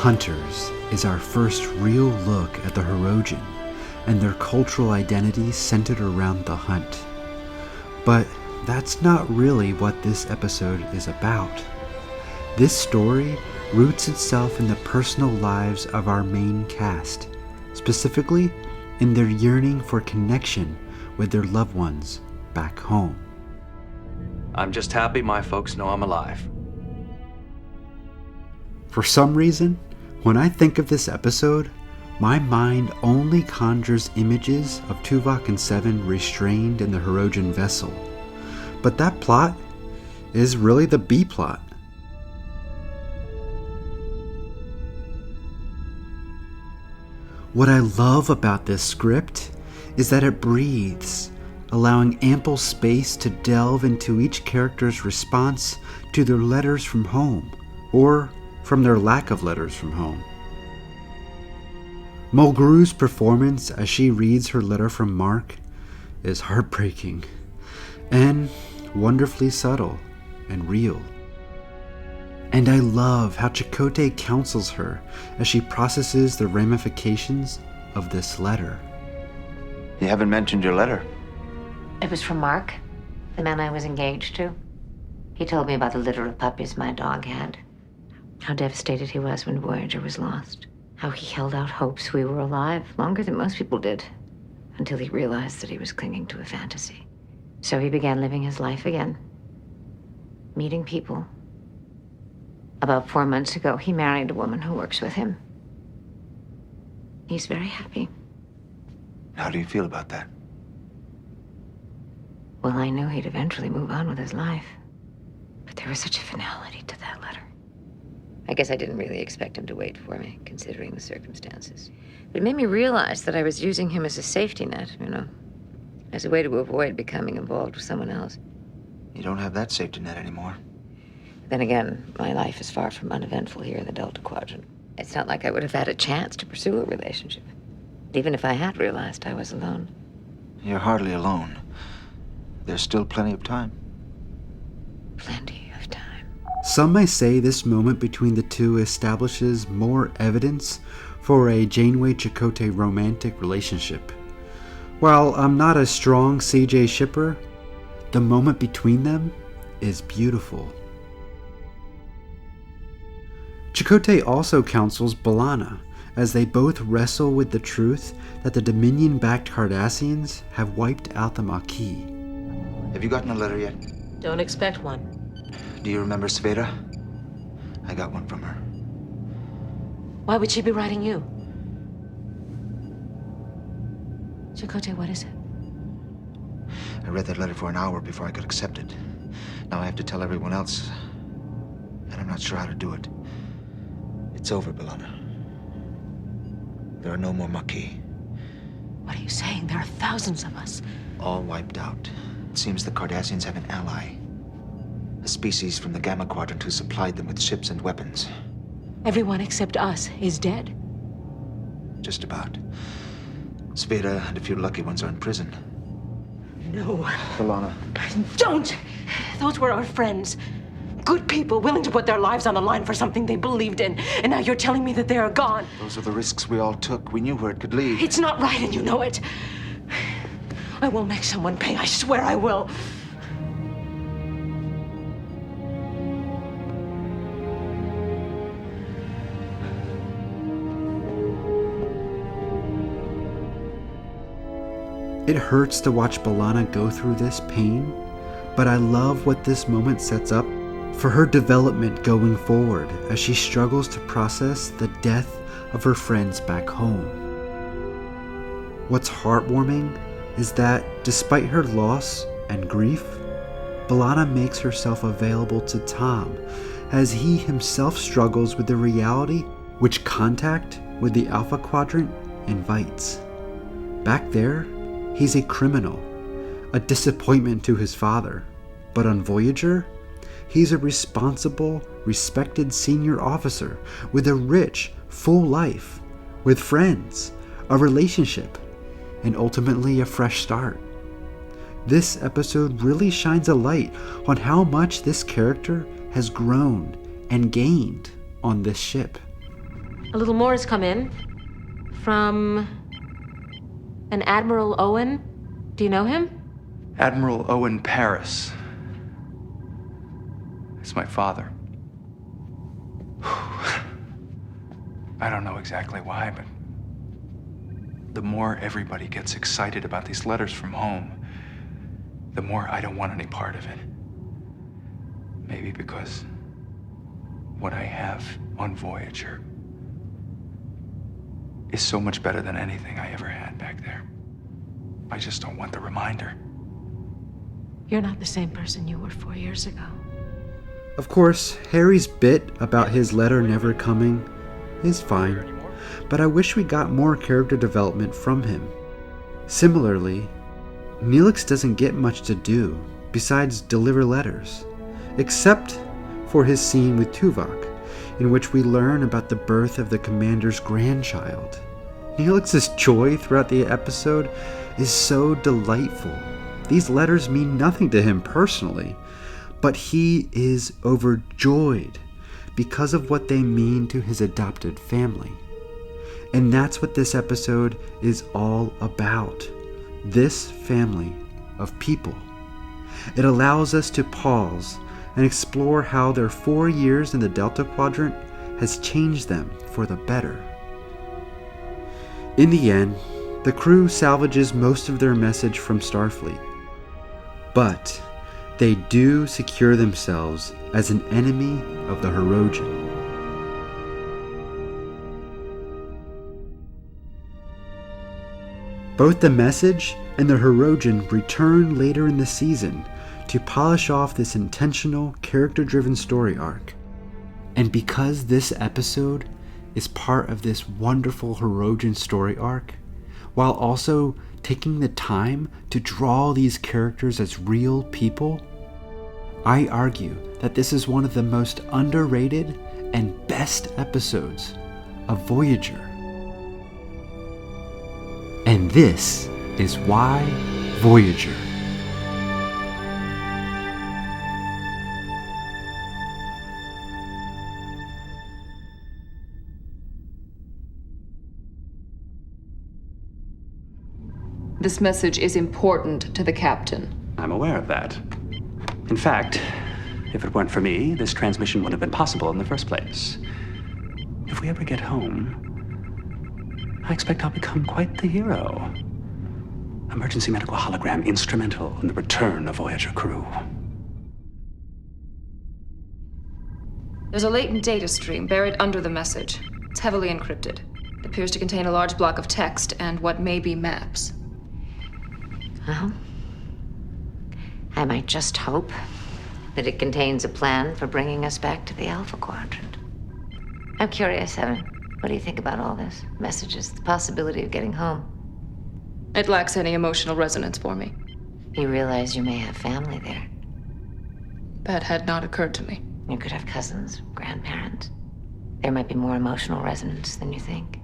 Hunters is our first real look at the Hirogen and their cultural identity centered around the hunt. But that's not really what this episode is about. This story roots itself in the personal lives of our main cast, specifically in their yearning for connection with their loved ones back home. I'm just happy my folks know I'm alive. For some reason, when I think of this episode, my mind only conjures images of Tuvok and Seven restrained in the Hirogen vessel. But that plot is really the B plot. What I love about this script is that it breathes, allowing ample space to delve into each character's response to their letters from home, or from their lack of letters from home. Mulgrew's performance as she reads her letter from Mark is heartbreaking and wonderfully subtle and real. And I love how Chakotay counsels her as she processes the ramifications of this letter. You haven't mentioned your letter. It was from Mark, the man I was engaged to. He told me about the litter of puppies my dog had. How devastated he was when Voyager was lost. How he held out hopes we were alive longer than most people did, until he realized that he was clinging to a fantasy. So he began living his life again, meeting people. About 4 months ago, he married a woman who works with him. He's very happy. How do you feel about that? Well, I knew he'd eventually move on with his life. But there was such a finality to that letter. I guess I didn't really expect him to wait for me, considering the circumstances. But it made me realize that I was using him as a safety net, as a way to avoid becoming involved with someone else. You don't have that safety net anymore. Then again, my life is far from uneventful here in the Delta Quadrant. It's not like I would have had a chance to pursue a relationship, even if I had realized I was alone. You're hardly alone. There's still plenty of time. Plenty of time. Some may say this moment between the two establishes more evidence for a Janeway-Chakotay romantic relationship. While I'm not a strong CJ shipper, the moment between them is beautiful. Chakotay also counsels B'Elanna as they both wrestle with the truth that the Dominion-backed Cardassians have wiped out the Maquis. Have you gotten a letter yet? Don't expect one. Do you remember Sveta? I got one from her. Why would she be writing you? Chakotay, what is it? I read that letter for an hour before I could accept it. Now I have to tell everyone else, and I'm not sure how to do it. It's over, B'Elanna. There are no more Maquis. What are you saying? There are thousands of us. All wiped out. It seems the Cardassians have an ally. A species from the Gamma Quadrant who supplied them with ships and weapons. Everyone except us is dead. Just about. Sveta and a few lucky ones are in prison. No. B'Elanna. Don't! Those were our friends. Good people willing to put their lives on the line for something they believed in. And now you're telling me that they are gone. Those are the risks we all took. We knew where it could lead. It's not right, and you know it. I will make someone pay. I swear I will. It hurts to watch B'Elanna go through this pain, but I love what this moment sets up for her development going forward as she struggles to process the death of her friends back home. What's heartwarming is that despite her loss and grief, B'Elanna makes herself available to Tom as he himself struggles with the reality which contact with the Alpha Quadrant invites. Back there, he's a criminal, a disappointment to his father. But on Voyager, he's a responsible, respected senior officer with a rich, full life, with friends, a relationship, and ultimately a fresh start. This episode really shines a light on how much this character has grown and gained on this ship. A little more has come in from an Admiral Owen. Do you know him? Admiral Owen Paris. It's my father. I don't know exactly why, but the more everybody gets excited about these letters from home, the more I don't want any part of it. Maybe because what I have on Voyager is so much better than anything I ever had back there. I just don't want the reminder. You're not the same person you were 4 years ago. Of course, Harry's bit about his letter never coming is fine, but I wish we got more character development from him. Similarly, Neelix doesn't get much to do besides deliver letters, except for his scene with Tuvok, in which we learn about the birth of the commander's grandchild. Neelix's joy throughout the episode is so delightful. These letters mean nothing to him personally, but he is overjoyed because of what they mean to his adopted family. And that's what this episode is all about. This family of people. It allows us to pause and explore how their 4 years in the Delta Quadrant has changed them for the better. In the end, the crew salvages most of their message from Starfleet, but they do secure themselves as an enemy of the Hirogen. Both the message and the Hirogen return later in the season to polish off this intentional, character-driven story arc. And because this episode is part of this wonderful Hirogen story arc, while also taking the time to draw these characters as real people, I argue that this is one of the most underrated and best episodes of Voyager. And this is why Voyager. This message is important to the captain. I'm aware of that. In fact, if it weren't for me, this transmission wouldn't have been possible in the first place. If we ever get home, I expect I'll become quite the hero. Emergency medical hologram instrumental in the return of Voyager crew. There's a latent data stream buried under the message. It's heavily encrypted. It appears to contain a large block of text and what may be maps. Well, I might just hope that it contains a plan for bringing us back to the Alpha Quadrant. I'm curious, Evan. What do you think about all this? Messages, the possibility of getting home. It lacks any emotional resonance for me. You realize you may have family there. That had not occurred to me. You could have cousins, grandparents. There might be more emotional resonance than you think.